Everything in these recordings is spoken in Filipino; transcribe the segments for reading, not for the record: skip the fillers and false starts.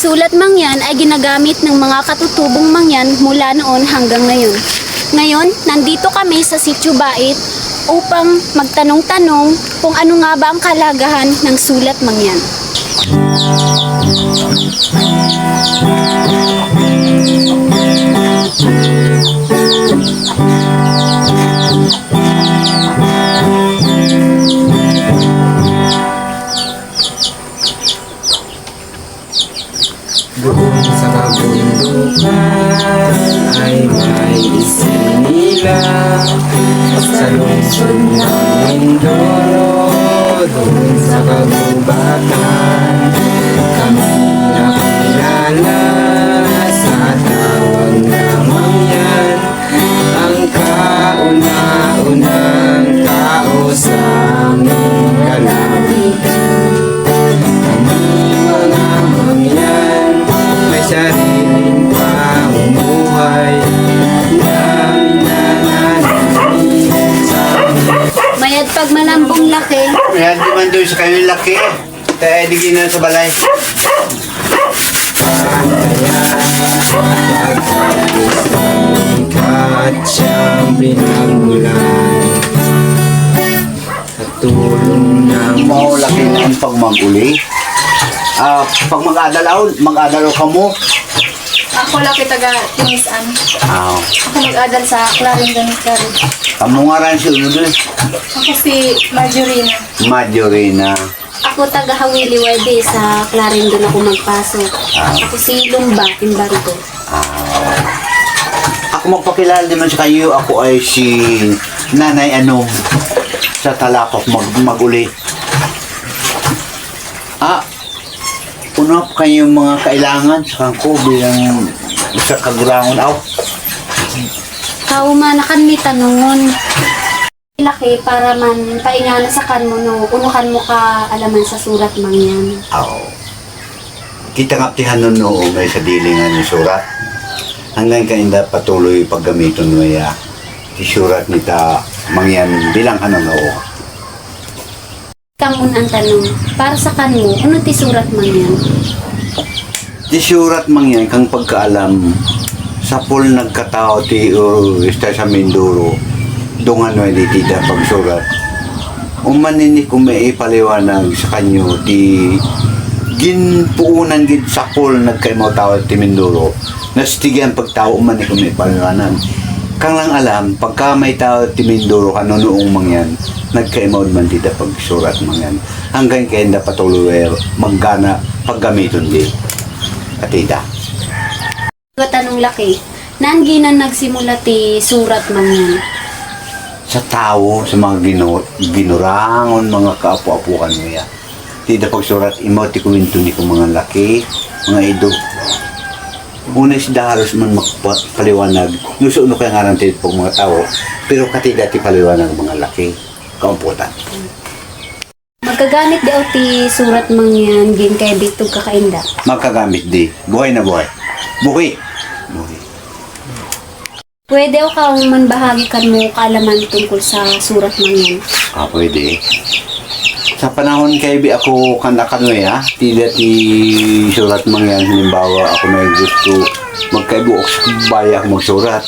sulat mangyan ay ginagamit ng mga katutubong mangyan mula noon hanggang ngayon. Ngayon, nandito kami sa Sitio Bait upang magtanong-tanong kung ano nga ba ang kalagahan ng sulat mangyan. Doon sa kabundukan ay may isinilang sa lungsod ng Mindoro. Doon sa kagubatan kami nakilala sa tawag na mangyan, ang kauna-unang tao sa aming lalawigan. Kami mga mangyan may sariling pamumuhay, namin nananalig sa Mayad pag malambong laki, Yan, di man doon sa kanyang laki. Kaya digin na sa balay. at siyang pinagmulan sa tulong ng Maulaki na ang pagmaguli. Pag mag-adalaw ka mo. Ako laki taga Tinisan. Ako mag-adal sa Clarendon College. Kamu nga rin si Udul. Ako si Marjorina. Majorina. ako taga Hawili Wede sa Clarendon ako magpasok. Ako si Lumba, Timbarito. Ako magpakilala naman sa kayo. Ako ay si Nanay Anong sa Talapak maguli. Puno po kayong mga kailangan sa ko bilang sa kagurangon ako. Kaumanakan mi tanungon. Laki para man paingana sa kanmo no, unukan mo ka alaman sa surat mangyan. Kita nga tihan nun noong may sa dilingan ng surat. Hanggang kainda patuloy paggamiton mo ya. Isurat nita mangyan bilang ano no. Kamun ang tanong, para sa kanmo, ano ti surat mangyan? Di surat mangyan kang pagkaalam sa pul nagkatao ti sa Mindoro. Dungan mo di tida pagsurat. Umanini kung may ipaliwanag sa kanyo ti ginpuunan gid sa pul nagkaimaw tao ti Mindoro. Nastigyan pagtao umani kung may ipaliwanag. Kang lang alam, pagka may tao ti Mindoro kanonoong mangyan, nagkaimaw man tida pagsurat mangyan. Hanggang kayo na patuloy maggana paggamiton di. Atida. Tanong laki, naan ginan nagsimula ti surat mangyan? Sa tao, sa mga ginurangon, mga kaapu-apukan mo ya. Tida pagsurat, imaw ti kuwinto ni kong mga laki, mga ido. Una si Dahalos man magpaliwanag, nusuno kaya nga natin pag mga tao, pero katida ti paliwanag mga laki, kaumputan. Magkagamit daw ti surat mangyan gin kay bitog kakainda. Magkagamit di, buhay na buhay. Buhay. Buhay. Pwede o kang manbahagi kan mo kaalaman tungkol sa surat mangyan. Pwede. Sa panahon kay bi ako kanakanoy tida ti surat mangyan halimbawa ako may gusto magkaibuok sa baya ako magsurat.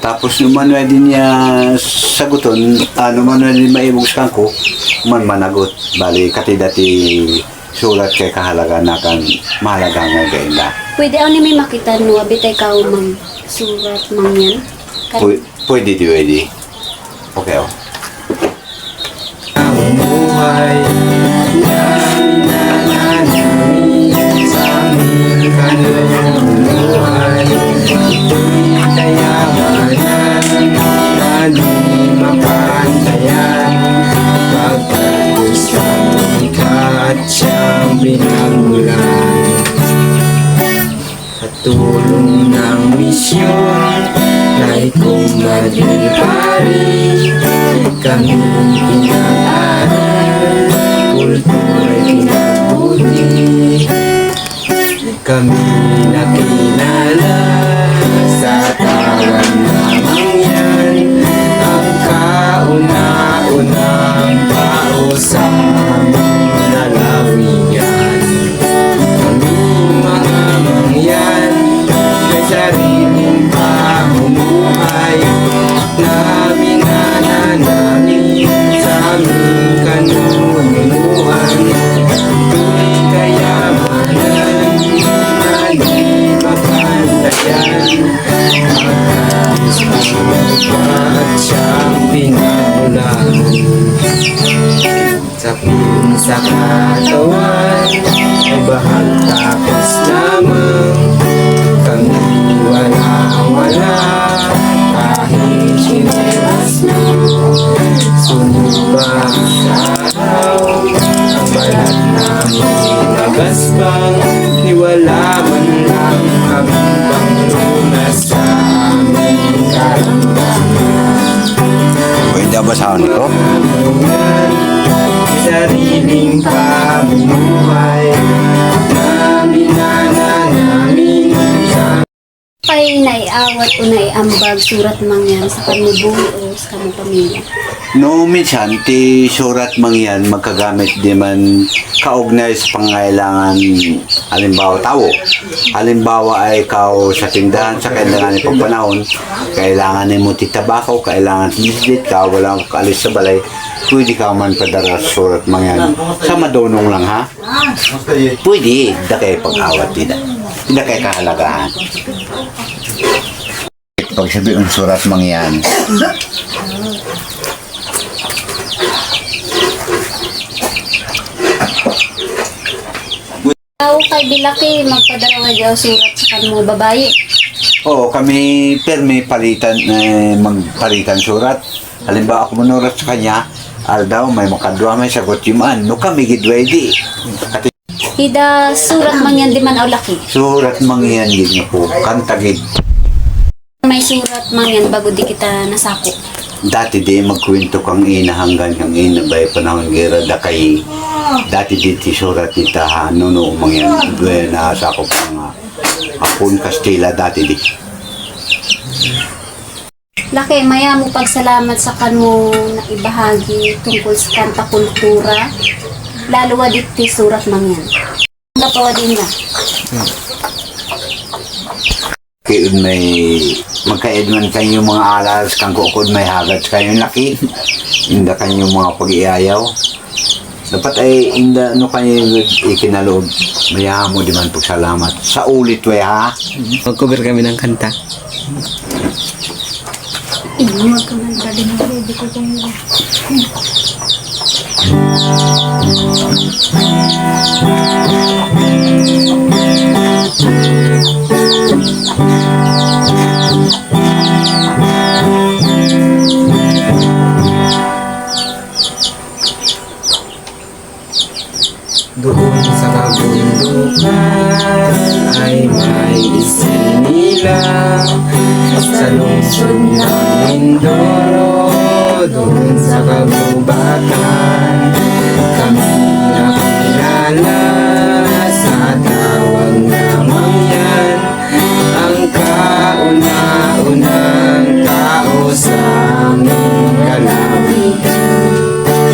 Tapos naman din niya saguton, naman din maibog sa ko, man managot. Bali katida ti surat kay kahalaga na kan mahalaga nga gainda. Pwede ako ni may makita no, abitay ka umang surat mangyan. Pwede di pwede. Okay oh. ang buhay namin nananalig sa aming kanilang buhay. Ito'y kayamanan na di mapantayan pagkat sa ikat siyang pinagmulan. Sa tulong ng misyon na ikong madilipari, kami pinag-aral, kultura'y pinabuti. Kami nakilala sa tawag na mangyan, ang kauna-unang tao sa aming lalawigan. Kami mga sa katawan ay bahag tapos lamang. Kami wala kahit sinilas mo. Sumuba sa araw ang balat namin nagasbang. Niwala man lang kaming panglunas sa aming karamdaman. Pwede ba sa ko? Sariling pamumuhay namin sa Kay naiawat o naiambag surat mangyan sa panibuhi o sa kamong pamilya. No, minsan, ti surat mangyan magkagamit di man kaugnay sa pangailangan halimbawa tao. Halimbawa ay ikaw sa tindahan sa kailangan ni pagpanahon, kailangan ni mo ti tabako, kailangan lislit ka, walang kaalis sa balay, pwede ka man padara sa surat mangyan. Sa madunong lang ha? Pwede, da kayo pag-awat tidak. Tidak kayo kahalagahan. Pag sabi ang surat mangyan, Ikaw kay Bilaki, magpadarawa daw surat sa kanmo babae. oo, kami permi palitan, magpalitan surat. Halimbawa ako manurat sa kanya, daw may makadwa may sagot yung no kami gidwedi. At Ida surat mangyan di man o laki. surat mangyan gid nga po, kantagid. May surat mangyan bago di kita nasako. Dati di magkwento kang ina hanggang kang ina bay panahon gera da kay dati di ti surat ni taha no mangyan dwe na sa ko pang Hapon Kastila dati di. Laki, maya mo pagsalamat sa kanmo na ibahagi tungkol sa kanta kultura. Lalo wa diti surat mangyan. Napawa din na. Kaya may magkaedman kayo mga alas kang kukod may hagats kayo laki. Inda kayo mga pag-iayaw. Dapat ay inda no kayo ikinaloob. Maya mo di man pagsalamat. Sa ulit we ha. mag-cover kami ng kanta. Inuwag ka man ba din ako, hindi ko kaya. Doon sa kabundukan ay may isinilang sa lungsod ng Mindoro. Doon sa kagubatan kami nakilala sa tawag na mangyan, ang kauna-unang tao sa aming kalawigan.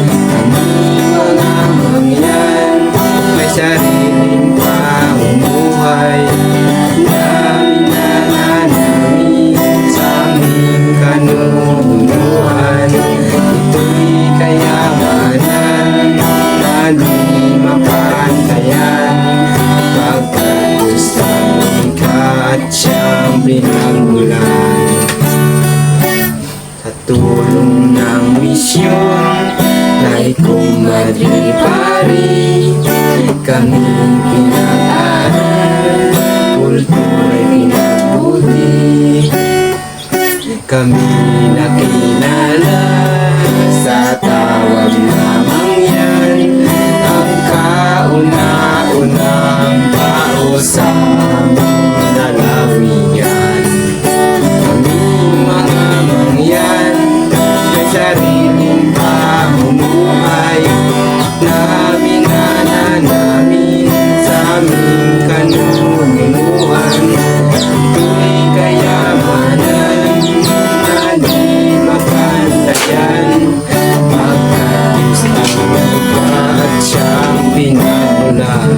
Kami mga mangyan may sariling pamumuhay namin sa aming kanunuan. Ito'y kayamanan na di mapantayan, pagkat gusto at siyang pinagmulan. Sa tulong ng misyon na ikumadripari, kami pinag-aral, kultura'y pinagbuti. Kami nakilala sa tawag na mangyan, ang kauna-unang tao sa aming lalawigan. Kami mga mangyan may sariling pamumuhay namin sa aming kanunuan. Ito'y kayamanan na di mapantayan, pagkat gusto at siyang pinagulan.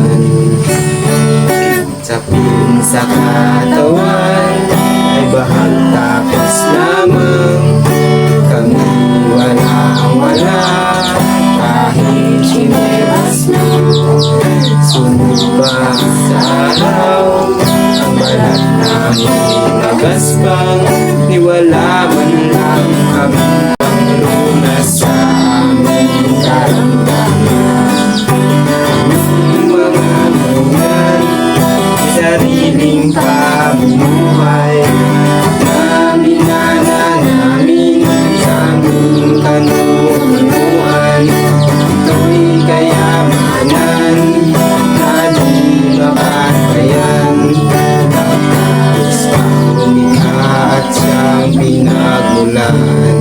Sa piling sa katawan ay bahag tapos lamang. Kami wala kahit sinilas mo. Sumuba sa araw ang balat namin nagasbang. Niwala man lang kami panglunas sa aming karamdaman. pangalan